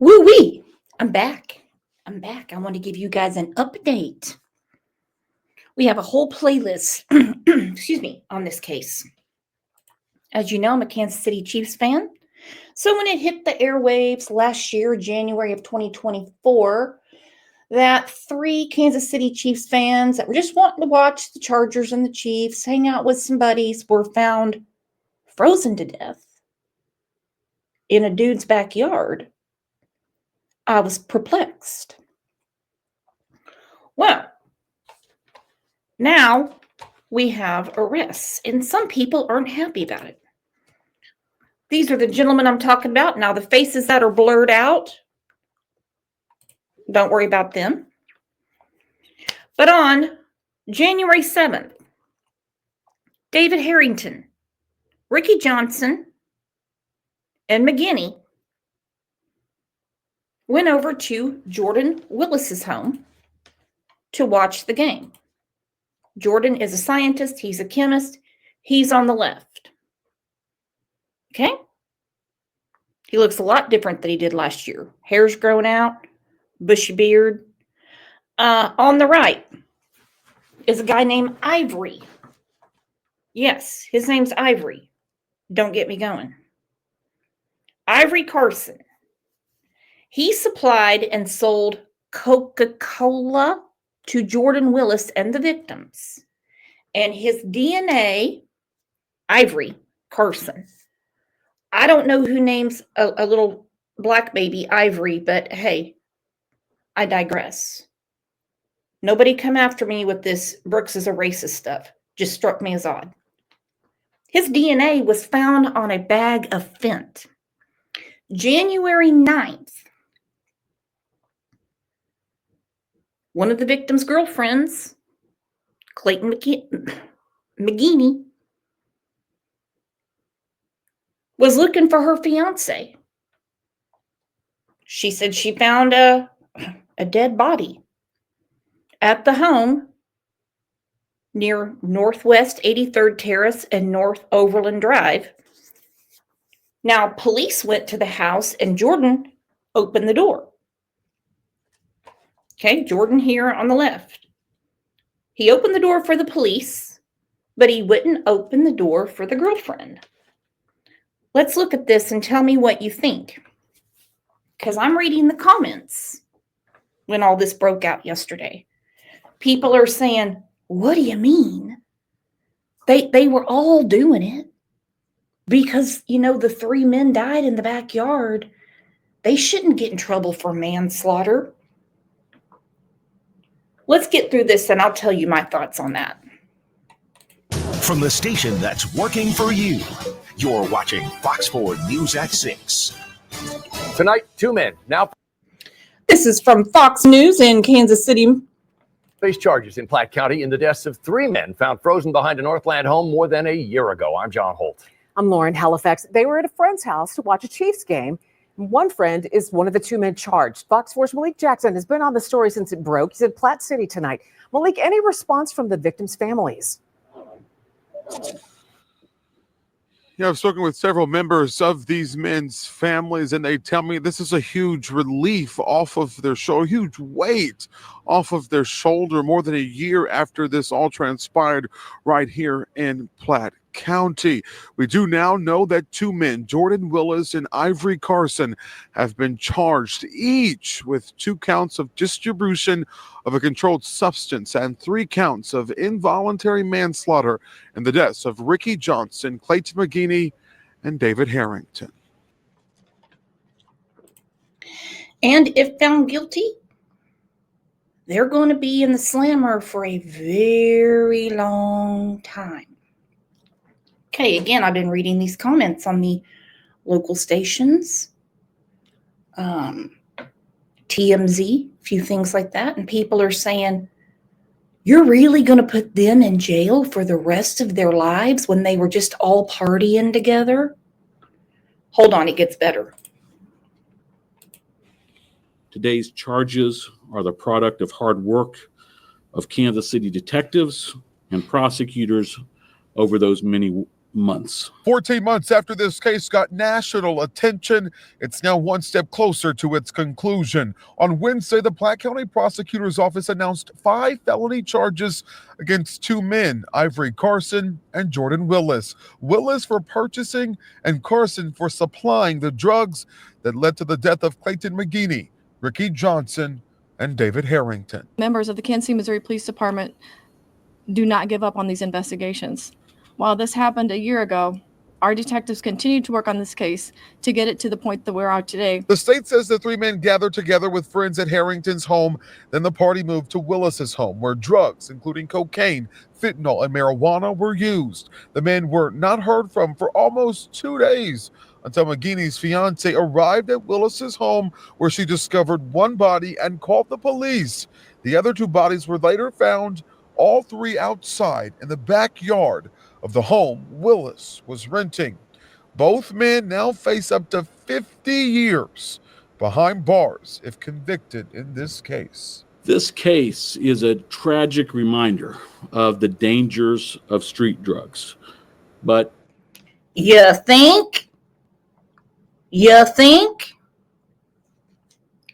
Woo-wee! I'm back. I want to give you guys an update. We have a whole playlist, excuse me, on this case. As you know, I'm a Kansas City Chiefs fan. So when it hit the airwaves last year, January of 2024, that 3 Kansas City Chiefs fans that were just wanting to watch the Chargers and the Chiefs, hang out with some buddies, were found frozen to death in a dude's backyard. I was perplexed. Well, now we have arrests, and some people aren't happy about it. These are the gentlemen I'm talking about. Now, the faces that are blurred out, don't worry about them. But on January 7th, David Harrington, Ricky Johnson, and McGinney went over to Jordan Willis's home to watch the game. Jordan is a scientist. He's a chemist. He's on the left. Okay? He looks a lot different than he did last year. Hair's grown out, bushy beard. On the right is a guy named Ivory. Yes, his name's Ivory. Don't get me going. Ivory Carson. He supplied and sold Coca-Cola to Jordan Willis and the victims. And his DNA, Ivory Carson. I don't know who names a little black baby Ivory, but hey, I digress. Nobody come after me with this Brooks is a racist stuff. Just struck me as odd. His DNA was found on a bag of Fent. January 9th, one of the victim's girlfriends, Clayton McGinney, was looking for her fiance. She said she found a dead body at the home near Northwest 83rd Terrace and North Overland Drive. Now, police went to the house and Jordan opened the door. Okay, Jordan here on the left. He opened the door for the police, but he wouldn't open the door for the girlfriend. Let's look at this and tell me what you think. Because I'm reading the comments when all this broke out yesterday. People are saying, what do you mean? They were all doing it because, the 3 men died in the backyard. They shouldn't get in trouble for manslaughter. Let's get through this and I'll tell you my thoughts on that. From the station that's working for you, you're watching Fox 4 News at 6. Tonight, 2 men now. This is from Fox News in Kansas City. Face charges in Platte County in the deaths of 3 men found frozen behind a Northland home more than a year ago. I'm John Holt. I'm Lauren Halifax. They were at a friend's house to watch a Chiefs game. One friend is one of the 2 men charged. Fox 4's Malik Jackson has been on the story since it broke. He's in Platte City tonight. Malik, any response from the victims' families? Yeah, I've spoken with several members of these men's families, and they tell me this is a huge relief off of their shoulder, huge weight off of their shoulder more than a year after this all transpired right here in Platte County. We do now know that 2 men, Jordan Willis and Ivory Carson, have been charged each with 2 counts of distribution of a controlled substance and 3 counts of involuntary manslaughter in the deaths of Ricky Johnson, Clayton McGinney, and David Harrington. And if found guilty, they're going to be in the slammer for a very long time. Okay, again, I've been reading these comments on the local stations, TMZ, a few things like that, and people are saying, you're really going to put them in jail for the rest of their lives when they were just all partying together? Hold on, it gets better. Today's charges are the product of hard work of Kansas City detectives and prosecutors over those many months. 14 months after this case got national attention, it's now one step closer to its conclusion. On Wednesday, the Platte County Prosecutor's Office announced 5 felony charges against 2 men, Ivory Carson and Jordan Willis. Willis for purchasing and Carson for supplying the drugs that led to the death of Clayton McGinney, Ricky Johnson, and David Harrington. Members of the Kansas City, Missouri Police Department do not give up on these investigations. While this happened a year ago, our detectives continue to work on this case to get it to the point that we're at today. The state says the 3 men gathered together with friends at Harrington's home. Then the party moved to Willis's home, where drugs, including cocaine, fentanyl, and marijuana were used. The men were not heard from for almost 2 days until McGinney's fiance arrived at Willis's home, where she discovered one body and called the police. The other 2 bodies were later found, all 3 outside in the backyard of the home Willis was renting. Both men now face up to 50 years behind bars if convicted in this case. This case is a tragic reminder of the dangers of street drugs. But You think?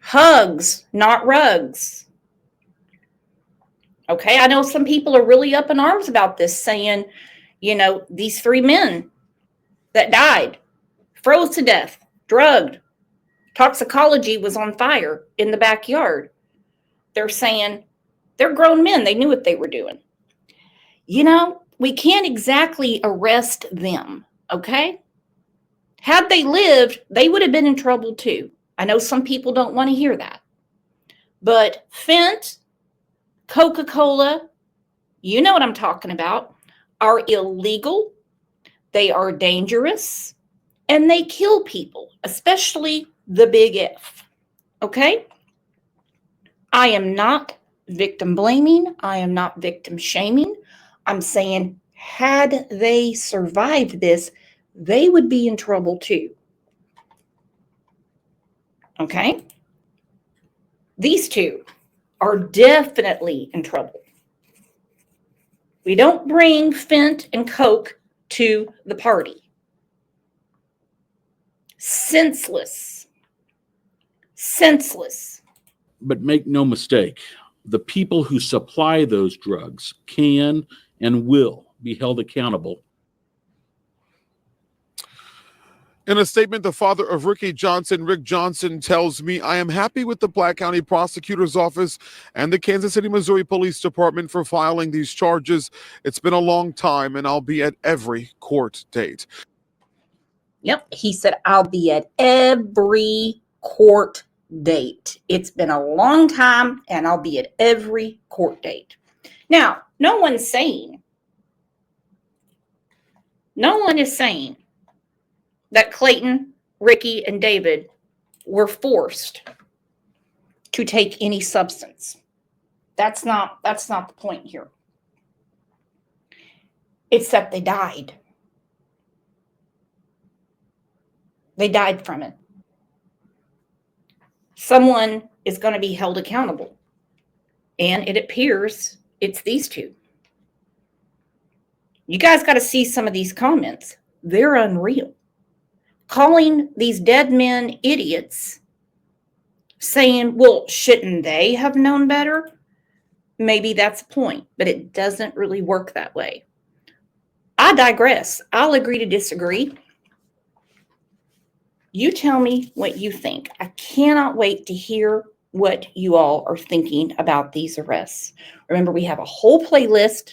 Hugs, not rugs. Okay, I know some people are really up in arms about this, saying, these 3 men that died, froze to death, drugged, toxicology was on fire in the backyard. They're saying they're grown men. They knew what they were doing. We can't exactly arrest them, okay? Had they lived, they would have been in trouble too. I know some people don't want to hear that. But Fent, Coca-Cola, you know what I'm talking about, are illegal, they are dangerous, and they kill people, especially the big F. Okay? I am not victim blaming. I am not victim shaming. I'm saying had they survived this, they would be in trouble too. Okay? These 2 are definitely in trouble. We don't bring Fent and Coke to the party. Senseless. But make no mistake, the people who supply those drugs can and will be held accountable. In a statement, the father of Ricky Johnson, Rick Johnson, tells me, I am happy with the Platte County Prosecutor's Office and the Kansas City, Missouri Police Department for filing these charges. It's been a long time, and I'll be at every court date. Yep, he said, I'll be at every court date. It's been a long time, and I'll be at every court date. Now, no one is saying that Clayton, Ricky, and David were forced to take any substance. That's not the point here. It's that they died. They died from it. Someone is going to be held accountable. And it appears it's these 2. You guys got to see some of these comments. They're unreal. Calling these dead men idiots, saying, well, shouldn't they have known better? Maybe that's the point, but it doesn't really work that way. I digress. I'll agree to disagree. You tell me what you think. I cannot wait to hear what you all are thinking about these arrests. Remember, we have a whole playlist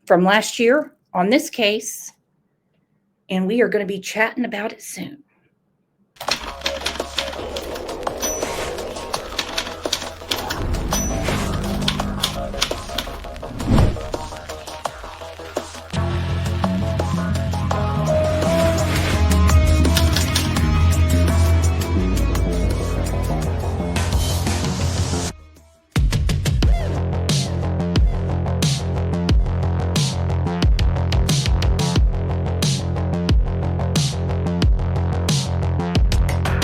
from last year on this case, and we are going to be chatting about it soon.